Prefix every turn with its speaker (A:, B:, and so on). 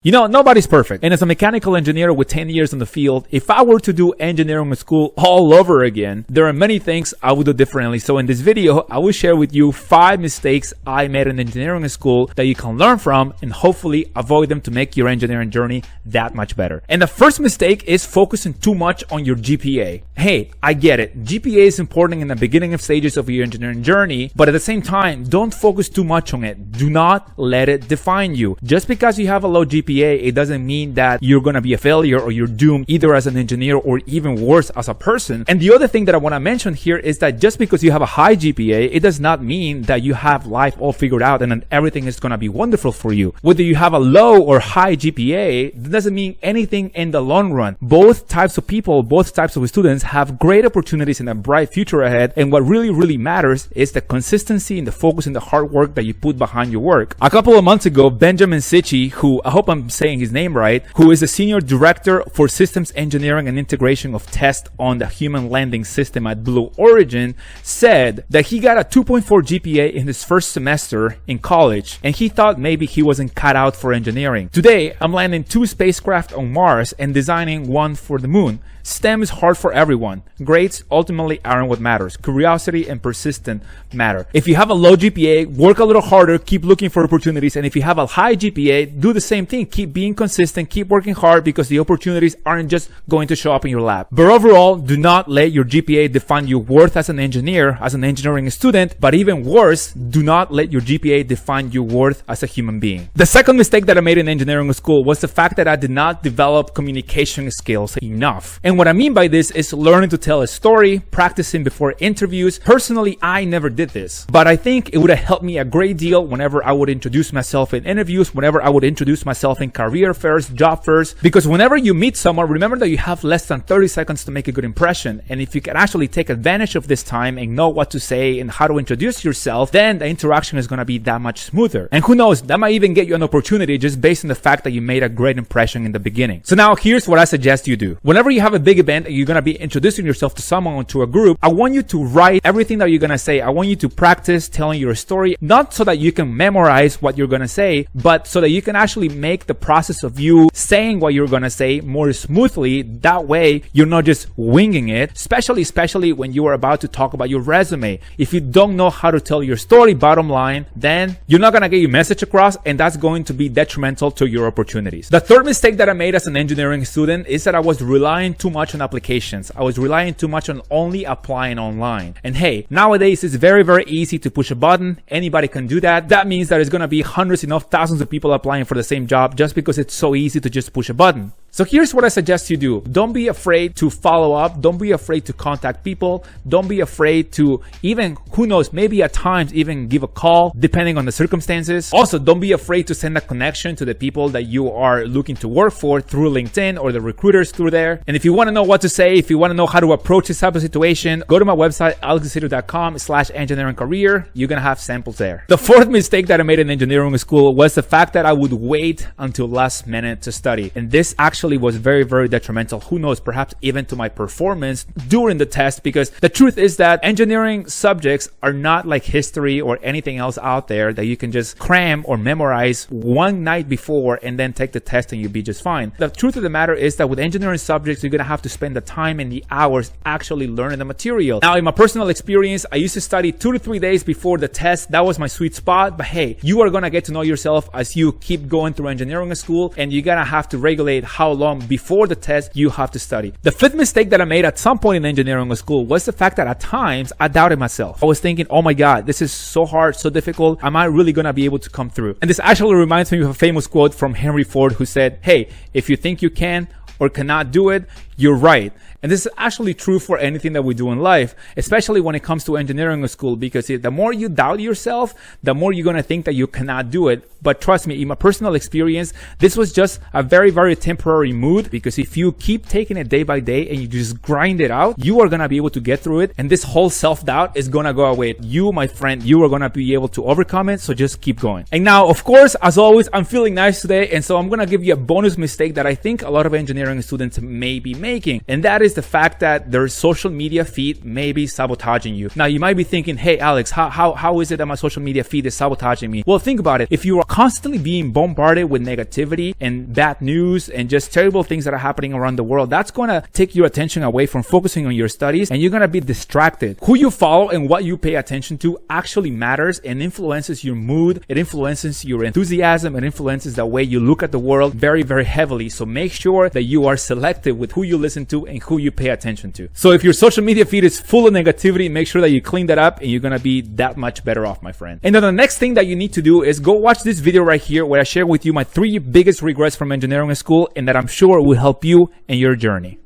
A: You know, nobody's perfect. And as a mechanical engineer with 10 years in the field, if I were to do engineering school all over again, there are many things I would do differently. So in this video, I will share with you 5 mistakes I made in engineering school that you can learn from and hopefully avoid them to make your engineering journey that much better. And the first mistake is focusing too much on your GPA. Hey, I get it. GPA is important in the beginning of stages of your engineering journey, but at the same time, don't focus too much on it. Do not let it define you. Just because you have a low GPA, it doesn't mean that you're going to be a failure or you're doomed either as an engineer or even worse as a person. And the other thing that I want to mention here is that just because you have a high GPA, it does not mean that you have life all figured out and then everything is going to be wonderful for you. Whether you have a low or high GPA, that doesn't mean anything in the long run. Both types of people, both types of students have great opportunities and a bright future ahead. And what really matters is the consistency and the focus and the hard work that you put behind your work. A couple of months ago, Benjamin Cichy, who I hope I'm saying his name right, who is the Senior Director for Systems Engineering and Integration of Test on the Human Landing System at Blue Origin, said that he got a 2.4 GPA in his first semester in college, and he thought maybe he wasn't cut out for engineering. Today, I'm landing 2 spacecraft on Mars and designing one for the moon. STEM is hard for everyone. Grades ultimately aren't what matters. Curiosity and persistence matter. If you have a low GPA, work a little harder, keep looking for opportunities. And if you have a high GPA, do the same thing. Keep being consistent, keep working hard because the opportunities aren't just going to show up in your lap. But overall, do not let your GPA define your worth as an engineer, as an engineering student. But even worse, do not let your GPA define your worth as a human being. The second mistake that I made in engineering school was the fact that I did not develop communication skills enough. And what I mean by this is learning to tell a story, practicing before interviews. Personally, I never did this, but I think it would have helped me a great deal whenever I would introduce myself in interviews, whenever I would introduce myself in career fairs, job fairs, because whenever you meet someone, remember that you have less than 30 seconds to make a good impression. And if you can actually take advantage of this time and know what to say and how to introduce yourself, then the interaction is going to be that much smoother. And who knows, that might even get you an opportunity just based on the fact that you made a great impression in the beginning. So now here's what I suggest you do. Whenever you have a big event and you're going to be introducing yourself to someone or to a group, I want you to write everything that you're going to say. I want you to practice telling your story, not so that you can memorize what you're going to say, but so that you can actually make the process of you saying what you're going to say more smoothly. That way, you're not just winging it, especially when you are about to talk about your resume. If you don't know how to tell your story, bottom line, then you're not going to get your message across, and that's going to be detrimental to your opportunities. The third mistake that I made as an engineering student is that I was relying too much on applications. I was relying too much on only applying online. And hey, nowadays it's very easy to push a button. Anybody can do that. That means that there's going to be hundreds, if not thousands of people applying for the same job just because it's so easy to just push a button. So here's what I suggest you do. Don't be afraid to follow up. Don't be afraid to contact people. Don't be afraid to even, who knows, maybe at times even give a call depending on the circumstances. Also, don't be afraid to send a connection to the people that you are looking to work for through LinkedIn or the recruiters through there. And if you want to know what to say, if you want to know how to approach this type of situation, go to my website, alexcito.com/engineering-career. You're going to have samples there. The fourth mistake that I made in engineering school was the fact that I would wait until last minute to study. And this actually was very detrimental. Who knows, perhaps even to my performance during the test, because the truth is that engineering subjects are not like history or anything else out there that you can just cram or memorize one night before and then take the test and you'll be just fine. The truth of the matter is that with engineering subjects, you're going to have to spend the time and the hours actually learning the material. Now, in my personal experience, I used to study 2 to 3 days before the test. That was my sweet spot. But hey, you are going to get to know yourself as you keep going through engineering school, and you're going to have to regulate how long before the test you have to study. The fifth mistake that I made at some point in engineering school was the fact that at times I doubted myself. I was thinking, oh my God, this is so hard, so difficult. Am I really going to be able to come through? And this actually reminds me of a famous quote from Henry Ford, who said, hey, if you think you can or cannot do it, you're right. And this is actually true for anything that we do in life, especially when it comes to engineering school, because the more you doubt yourself, the more you're going to think that you cannot do it. But trust me, in my personal experience, this was just a very temporary mood, because if you keep taking it day by day and you just grind it out, you are going to be able to get through it. And this whole self-doubt is going to go away. You, my friend, you are going to be able to overcome it. So just keep going. And now, of course, as always, I'm feeling nice today. And so I'm going to give you a bonus mistake that I think a lot of engineering engineering students may be making, and that is the fact that their social media feed may be sabotaging you. Now, you might be thinking, hey Alex, how is it that my social media feed is sabotaging me? Well, think about it. If you are constantly being bombarded with negativity and bad news and just terrible things that are happening around the world, that's going to take your attention away from focusing on your studies, and you're going to be distracted. Who you follow and what you pay attention to actually matters and influences your mood. It influences your enthusiasm. It influences the way you look at the world very, very heavily. So make sure that you are selective with who you listen to and who you pay attention to. So if your social media feed is full of negativity, make sure that you clean that up, and you're going to be that much better off, my friend. And then the next thing that you need to do is go watch this video right here where I share with you my 3 biggest regrets from engineering school, and that I'm sure will help you in your journey.